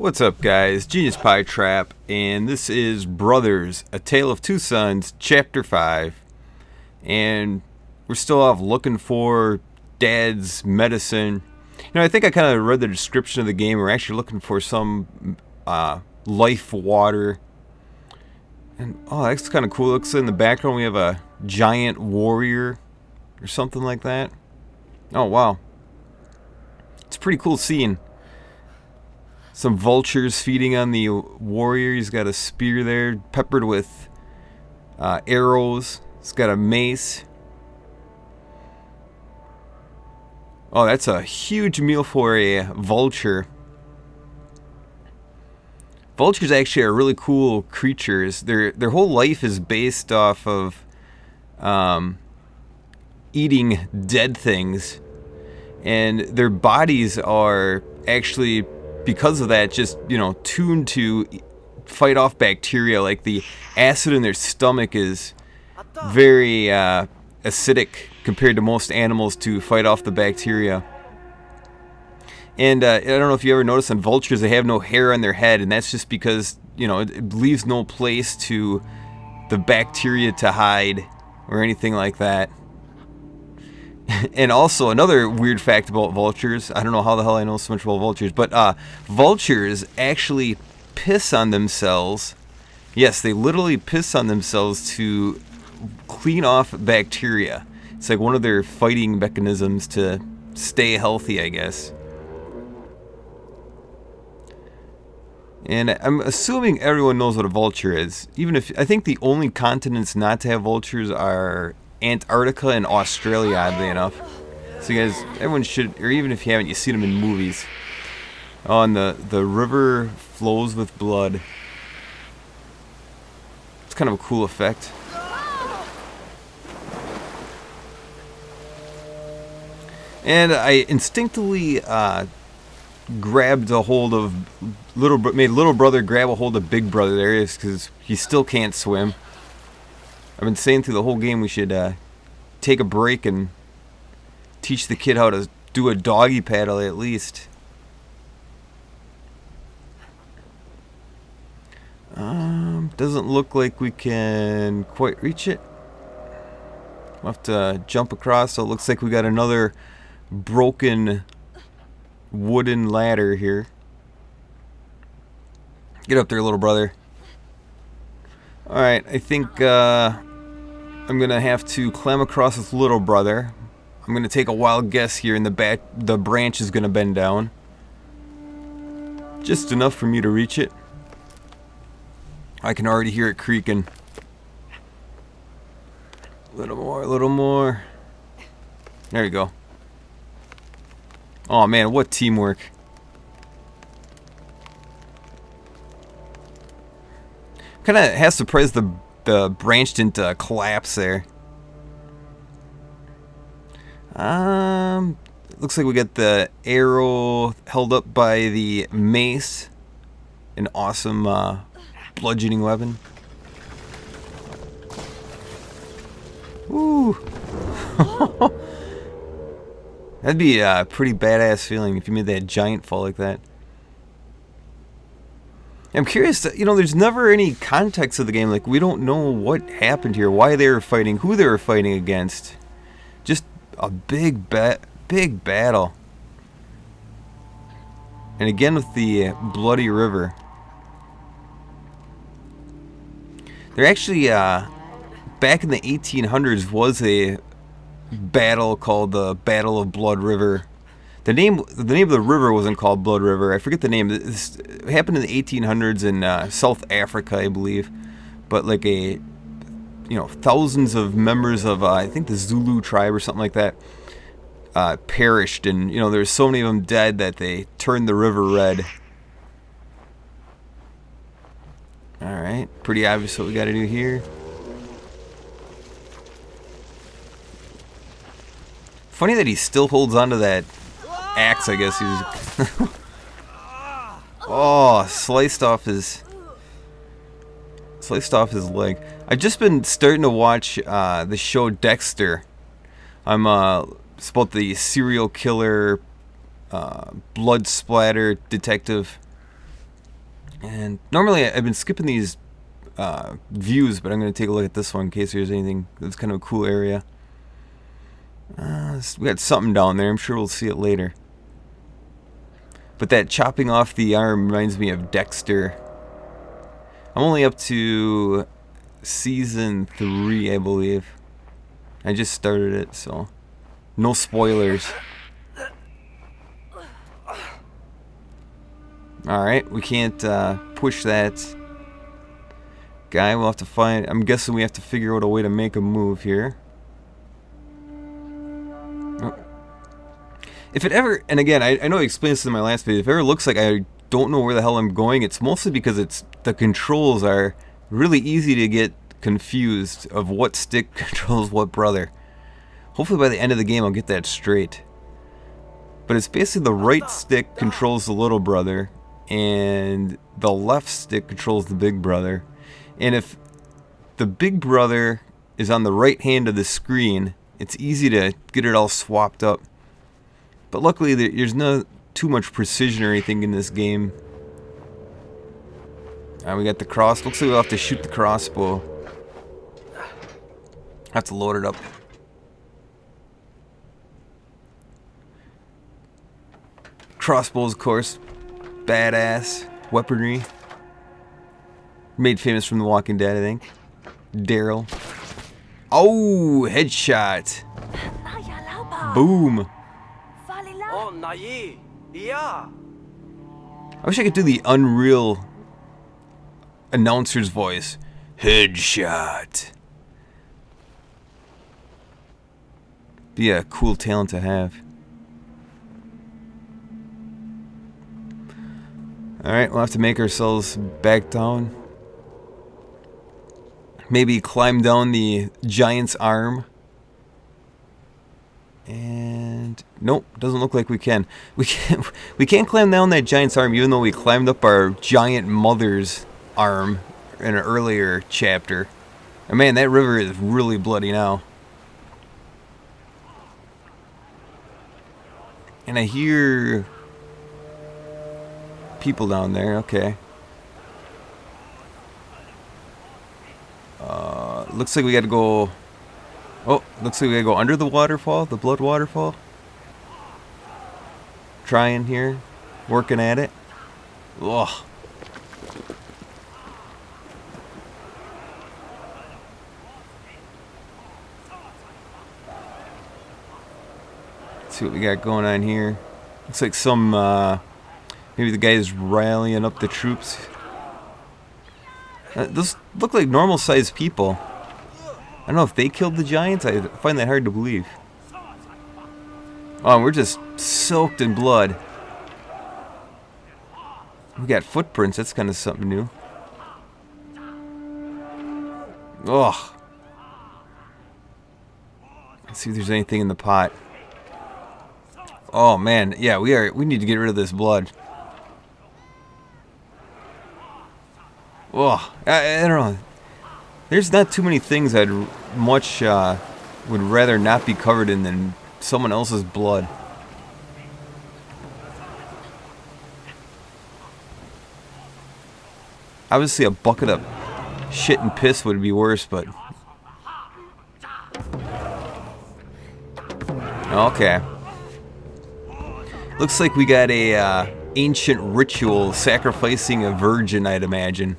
What's up, guys? Genius Pie Trap, and this is Brothers, A Tale of Two Sons, Chapter 5. And we're still off looking for Dad's medicine. I think I kind of read the description of the game. We're actually looking for some life water. And, oh, that's kind of cool. Looks in the background we have a giant warrior or something like that. Oh, wow. It's a pretty cool scene. Some vultures feeding on the warrior. He's got a spear there, peppered with arrows. He's got a mace. Oh, that's a huge meal for a vulture. Vultures actually are really cool creatures. Their whole life is based off of eating dead things, and their bodies are actually, because of that, just, tuned to fight off bacteria. Like, the acid in their stomach is very acidic compared to most animals to fight off the bacteria. And I don't know if you ever noticed on vultures, they have no hair on their head, and that's just because, it leaves no place to the bacteria to hide or anything like that. And also, another weird fact about vultures, I don't know how the hell I know so much about vultures, but vultures actually piss on themselves. Yes, they literally piss on themselves to clean off bacteria. It's like one of their fighting mechanisms to stay healthy, I guess. And I'm assuming everyone knows what a vulture is. Even if, I think the only continents not to have vultures are Antarctica and Australia, oddly enough. So you guys, everyone should, or even if you haven't, you see them in movies. Oh, and the river flows with blood. It's kind of a cool effect. And I instinctively grabbed a hold of made little brother grab a hold of big brother there, because he still can't swim. I've been saying through the whole game we should take a break and teach the kid how to do a doggy paddle at least. Doesn't look like we can quite reach it. We'll have to jump across, so it looks like we got another broken wooden ladder here. Get up there, little brother. Alright, I think I'm gonna have to climb across with little brother. I'm gonna take a wild guess here, and the branch is gonna bend down. Just enough for me to reach it. I can already hear it creaking. A little more, a little more. There you go. Oh man, what teamwork. Kinda has surprised the branch didn't collapse there. Looks like we got the arrow held up by the mace. An awesome bludgeoning weapon. Woo! That'd be a pretty badass feeling if you made that giant fall like that. I'm curious, there's never any context of the game. Like, we don't know what happened here, why they were fighting, who they were fighting against. Just a big battle. And again with the bloody river. There actually, back in the 1800s, was a battle called the Battle of Blood River. The name of the river wasn't called Blood River. I forget the name. It happened in the 1800s in South Africa, I believe. But like thousands of members of I think the Zulu tribe or something like that perished, and there's so many of them dead that they turned the river red. All right, pretty obvious what we got to do here. Funny that he still holds onto that axe, I guess he's. Oh, sliced off his leg. I've just been starting to watch the show Dexter. It's about the serial killer, blood splatter detective And normally I've been skipping these views, but I'm going to take a look at this one in case there's anything that's kind of a cool area. We got something down there. I'm sure we'll see it later. But that chopping off the arm reminds me of Dexter. I'm only up to season 3, I believe. I just started it, so no spoilers. Alright, we can't push that guy. We'll have to find... I'm guessing we have to figure out a way to make a move here. Oh. If it ever... And again, I know I explained this in my last video. If it ever looks like I don't know where the hell I'm going, it's mostly because the controls are really easy to get confused of what stick controls what brother. Hopefully by the end of the game I'll get that straight. But it's basically the right stick controls the little brother, and the left stick controls the big brother. And if the big brother is on the right hand of the screen, it's easy to get it all swapped up. But luckily there's no too much precision or anything in this game. We got the cross. Looks like we'll have to shoot the crossbow. Have to load it up. Crossbows, of course. Badass weaponry. Made famous from The Walking Dead, I think. Daryl. Oh, headshot. Boom. I wish I could do the Unreal announcer's voice. Headshot. Be a cool talent to have. Alright, we'll have to make ourselves back down. Maybe climb down the giant's arm. And nope, doesn't look like we can. We can't climb down that giant's arm, even though we climbed up our giant mother's arm in an earlier chapter. And man, that river is really bloody now. And I hear people down there. Okay. Looks like we got to go. Oh, looks like we got to go under the waterfall, the blood waterfall. Trying here, working at it. Ugh. Let's see what we got going on here. Looks like some, maybe the guy's rallying up the troops. Those look like normal-sized people. I don't know if they killed the giants. I find that hard to believe. Oh, we're just soaked in blood. We got footprints. That's kind of something new. Ugh. Let's see if there's anything in the pot. Oh man, yeah, we need to get rid of this blood. Oh, I don't know. There's not too many things I'd much would rather not be covered in than someone else's blood. Obviously a bucket of shit and piss would be worse, but... Okay. Looks like we got a ancient ritual sacrificing a virgin, I'd imagine.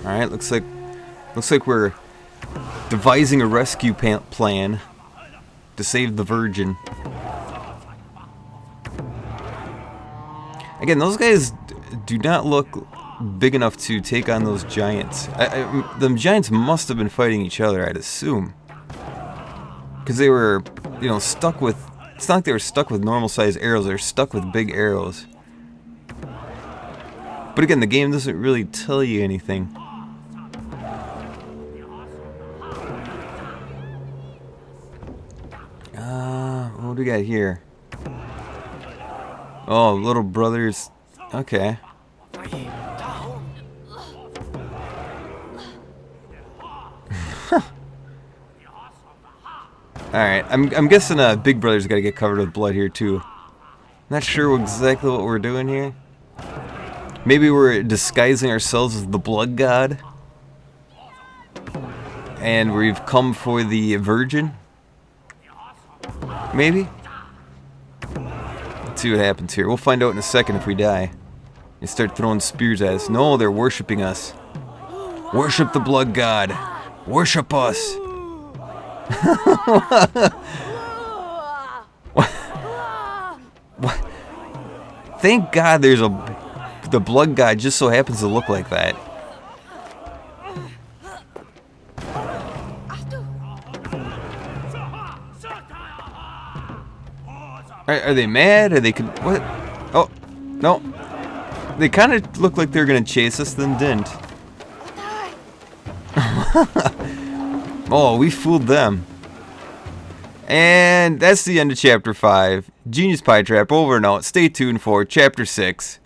Alright, looks like we're devising a rescue plan to save the virgin. Again, those guys do not look big enough to take on those giants. The giants must have been fighting each other, I'd assume. Because they were, you know, stuck with... It's not like they were stuck with normal-sized arrows. They're stuck with big arrows. But again, the game doesn't really tell you anything. What do we got here? Oh, little brothers. Okay. Alright, I'm guessing Big Brother's got to get covered with blood here too. Not sure exactly what we're doing here. Maybe we're disguising ourselves as the blood god. And we've come for the virgin. Maybe? Let's see what happens here. We'll find out in a second if we die. They start throwing spears at us. No, they're worshipping us. Worship the blood god. Worship us. What? Thank God there's the blood god just so happens to look like that. Are they mad? Are they what? Oh, no. They kind of looked like they were gonna chase us, then didn't. Oh, we fooled them. And that's the end of Chapter 5. Genius Pie Trap over and out. Stay tuned for Chapter 6.